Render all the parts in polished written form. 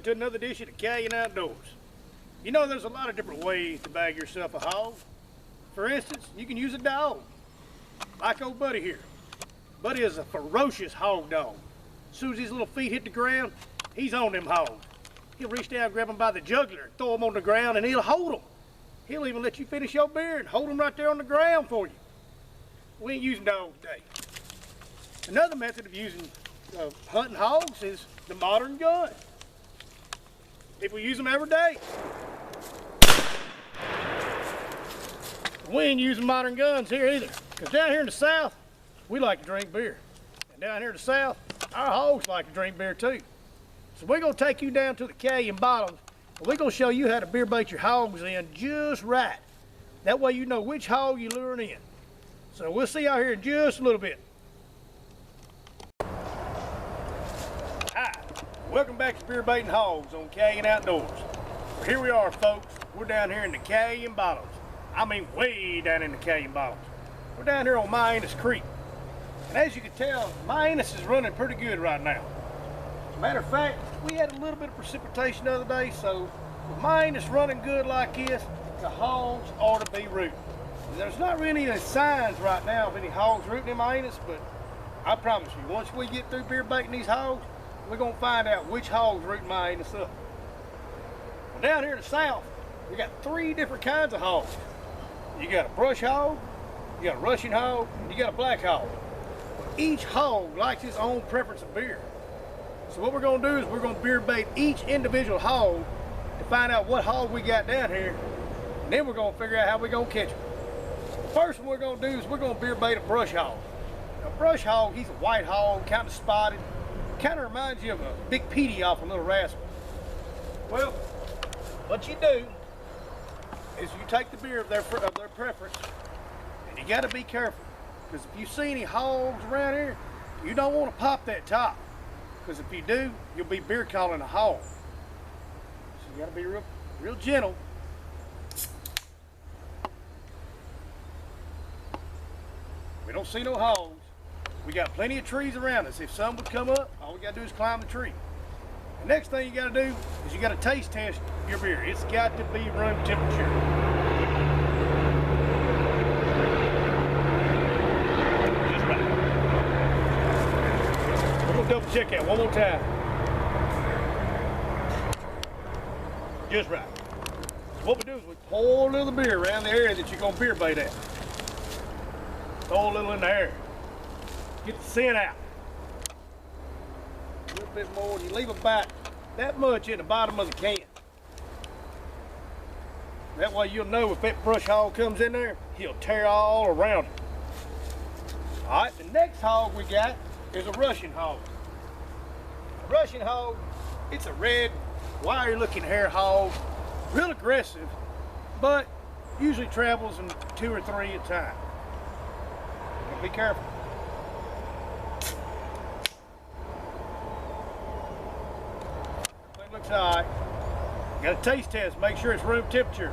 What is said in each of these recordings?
to another edition of CALION Outdoors. You know, there's a lot of different ways to bag yourself a hog. For instance, you can use a dog, like old Buddy here. Buddy is a ferocious hog dog. As soon as his little feet hit the ground, he's on them hogs. He'll reach down, grab them by the jugular, and throw them on the ground, and he'll hold them. He'll even let you finish your beer and hold them right there on the ground for you. We ain't using dogs today. Another method of using hunting hogs is the modern gun. People use them every day. We ain't using modern guns here either, because down here in the South, we like to drink beer. And down here in the South, our hogs like to drink beer too. So we're gonna take you down to the CALION bottoms, and we're gonna show you how to beer bait your hogs in just right. That way you know which hog you're luring in. So we'll see y'all here in just a little bit. Hi, welcome back to Beer Baiting Hogs on CALION Outdoors. Well, here we are, folks. We're down here in the CALION bottoms. I mean way down in the CALION bottoms. We're down here on Mianus Creek. And as you can tell, Mianus is running pretty good right now. As a matter of fact, we had a little bit of precipitation the other day, so with Mianus running good like this, the hogs ought to be rooting. There's not really any signs right now of any hogs rooting in Mianus, but I promise you, once we get through beer baiting these hogs, we're going to find out which hogs rooting Mianus up. Well, down here in the South, we got 3 different kinds of hogs. You got a brush hog, you got a Russian hog, and you got a black hog. Each hog likes its own preference of beer. So what we're going to do is we're going to beer bait each individual hog to find out what hog we got down here, and then we're going to figure out how we're going to catch them. The first one we're going to do is we're going to beer bait a brush hog. Now, a brush hog, he's a white hog, kind of spotted, kind of reminds you of a Big Petey off a Little Rascal. Well, what you do is you take the beer of their preference, and you got to be careful, because if you see any hogs around here, you don't want to pop that top, because if you do, you'll be beer calling a hog. So you got to be real gentle. We don't see no hogs. We got plenty of trees around us. If some would come up, all we got to do is climb the tree. The next thing you got to do is you got to taste test your beer. It's got to be room temperature. Just right. We're going to double check that one more time. Just right. So what we do is we pour a little beer around the area that you're going to beer bait at. Throw a little in the air. Get the scent out. A little bit more. You leave about that much in the bottom of the can. That way you'll know if that brush hog comes in there, he'll tear all around it. Alright, the next hog we got is a Russian hog. A Russian hog, it's a red, wiry looking hair hog, real aggressive, but usually travels in 2 or 3 at a time. Be careful. It looks alright. You got a taste test, make sure it's room temperature.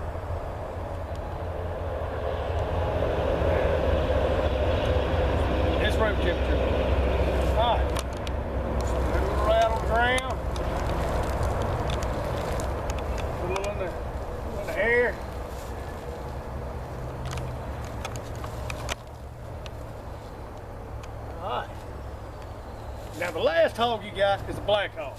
It's room temperature. Alright. Put a little right on the ground. Put a little in the air. Alright. Now the last hog you got is a black hog.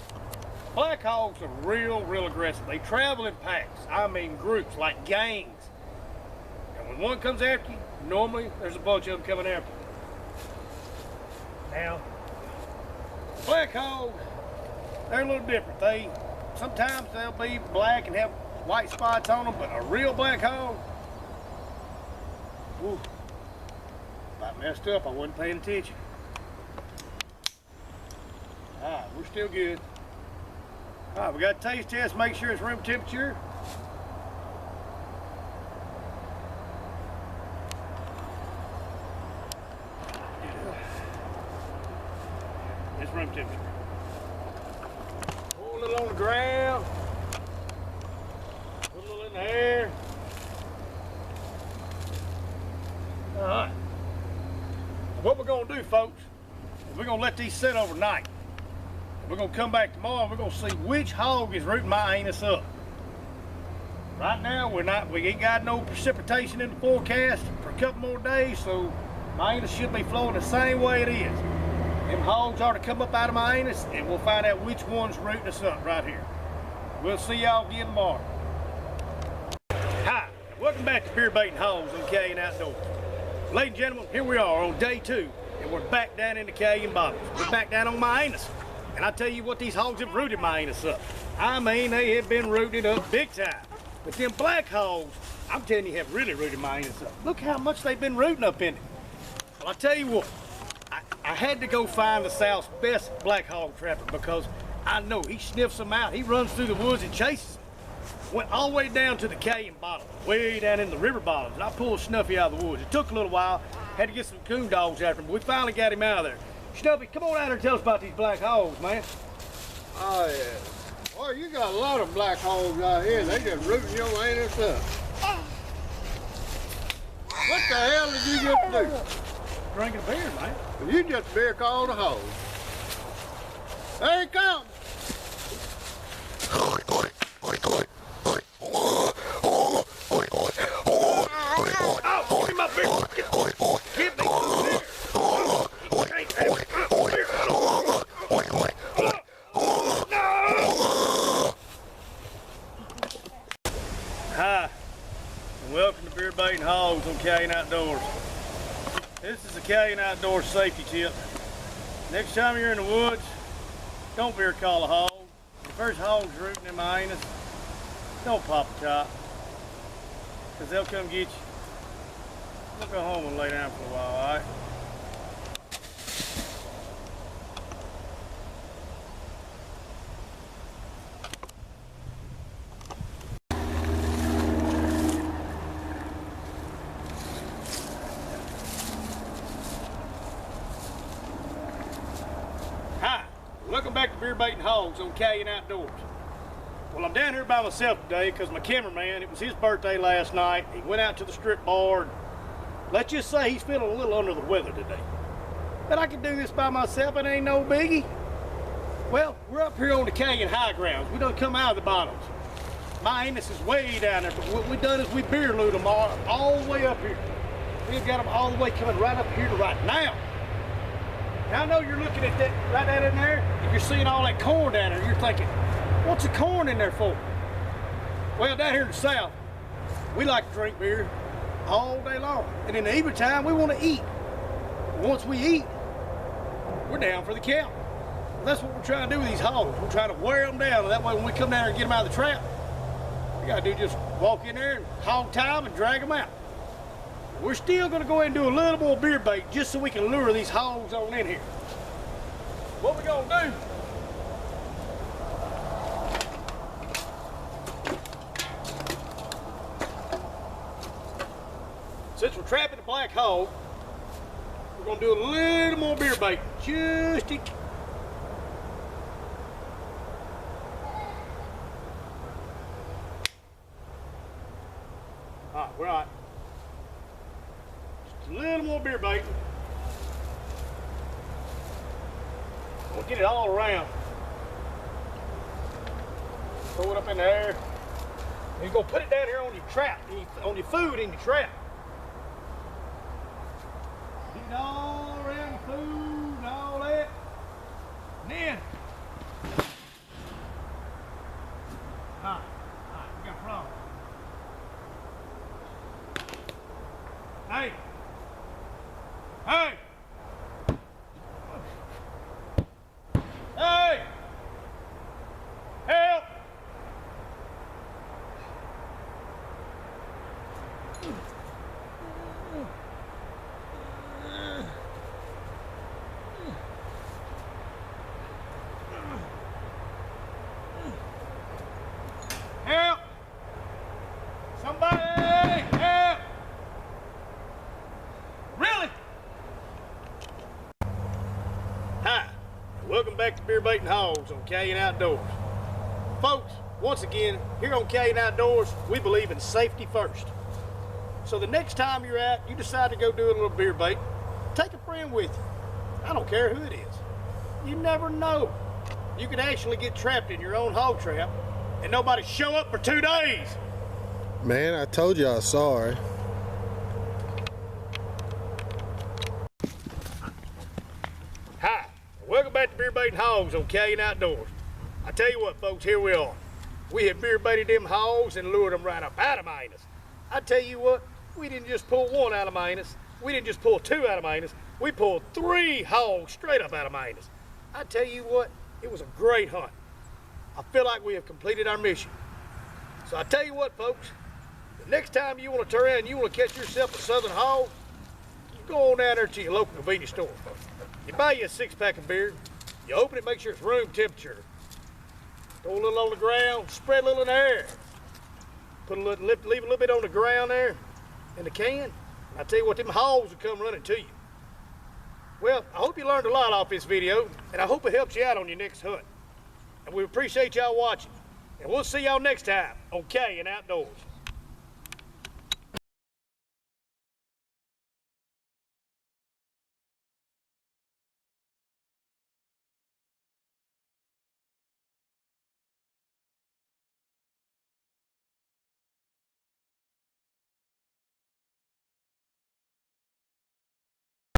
Black hogs are real aggressive. They travel in packs. I mean groups, like gangs. And when one comes after you, normally there's a bunch of them coming after you. Now, black hogs, they're a little different. Sometimes they'll be black and have white spots on them, but a real black hog, whew, about messed up. I wasn't paying attention. Alright, we're still good. Alright, we got a taste test, make sure it's room temperature. It's room temperature. Pour a little on the ground. Put a little in the air. Alright. What we're going to do, folks, is we're going to let these sit overnight. We're gonna come back tomorrow and we're gonna see which hog is rooting my anus up. Right now, we ain't got no precipitation in the forecast for a couple more days, so my anus should be flowing the same way it is. Them hogs are to come up out of my anus, and we'll find out which one's rooting us up right here. We'll see y'all again tomorrow. Hi, and welcome back to Beer Baiting Hogs on CALION Outdoors. Ladies and gentlemen, here we are on day 2, and we're back down in the CALION bottles. We're back down on my anus. And I tell you what, these hogs have rooted my anus up. I mean, they have been rooted up big time. But them black hogs, I'm telling you, have really rooted my anus up. Look how much they've been rooting up in it. Well, I tell you what, I had to go find the South's best black hog trapper because I know he sniffs them out. He runs through the woods and chases them. Went all the way down to the CALION bottom, way down in the river bottoms, and I pulled Snuffy out of the woods. It took a little while, had to get some coon dogs after him, but we finally got him out of there. Snuffy, come on out here and tell us about these black hogs, man. Oh, yeah. Well, you got a lot of black hogs out here. They just rooting your anus up. What the hell did you just do? Drinking a beer, man. You just beer called a hog. There he comes. Oh, give me my beer. Give me some beer. Hi, and welcome to Beer Baiting Hogs on CALION Outdoors. This is the CALION Outdoors safety tip. Next time you're in the woods, don't beer call a hog. The first hog's rooting in my anus, don't pop a top, because they'll come get you. We'll go home and lay down for a while, all right? Hi, welcome back to Beer Baiting Hogs on CALION Outdoors. Well, I'm down here by myself today because my cameraman, it was his birthday last night. He went out to the strip bar. And let's just say he's feeling a little under the weather today. But I can do this by myself, it ain't no biggie. Well, we're up here on the CALION high grounds. We done come out of the bottoms. My anus is way down there, but what we done is we beer looed them all the way up here. We've got them all the way coming right up here to right now. Now, I know you're looking at that right out in there. If you're seeing all that corn down there, you're thinking, what's the corn in there for? Well, down here in the South, we like to drink beer all day long. And in the evening time, we want to eat. Once we eat, we're down for the count. Well, that's what we're trying to do with these hogs. We're trying to wear them down. And that way, when we come down here and get them out of the trap, we got to do just walk in there and hog tie them and drag them out. We're still going to go ahead and do a little more beer bait just so we can lure these hogs on in here. What we going to do, since we're trapping the black hog, we're going to do a little more beer bait. Just to... All right, we're all right. A little more beer bait. We'll get it all around. Throw it up in the air. You're gonna put it down here on your trap, on your food in your trap. Get it all around the food and all that. And then, we got a problem. Hey. Hey! Hey! Help! Help! Somebody! Help! Really? Hi, welcome back to Beer Baiting Hogs on CALION Outdoors. Folks, once again, here on CALION Outdoors, we believe in safety first. So the next time you're out, you decide to go do a little beer bait, take a friend with you. I don't care who it is. You never know. you can actually get trapped in your own hog trap and nobody show up for 2 days. Man, I told you I was sorry. Hi, welcome back to Beer Baiting Hogs on CALION Outdoors. I tell you what, folks, here we are. We have beer baited them hogs and lured them right up out of my anus. I tell you what, we didn't just pull one out of my anus. We didn't just pull 2 out of my anus. We pulled 3 hogs straight up out of my anus. I tell you what, it was a great hunt. I feel like we have completed our mission. So I tell you what, folks, the next time you want to turn around and you want to catch yourself a southern hog, you go on down there to your local convenience store. You buy you a 6-pack of beer, you open it, make sure it's room temperature. Throw a little on the ground, spread a little in the air. Leave a little bit on the ground there in the can. I tell you what, them hogs will come running to you. Well, I hope you learned a lot off this video, and I hope it helps you out on your next hunt. And we appreciate y'all watching. And we'll see y'all next time on CALION Outdoors.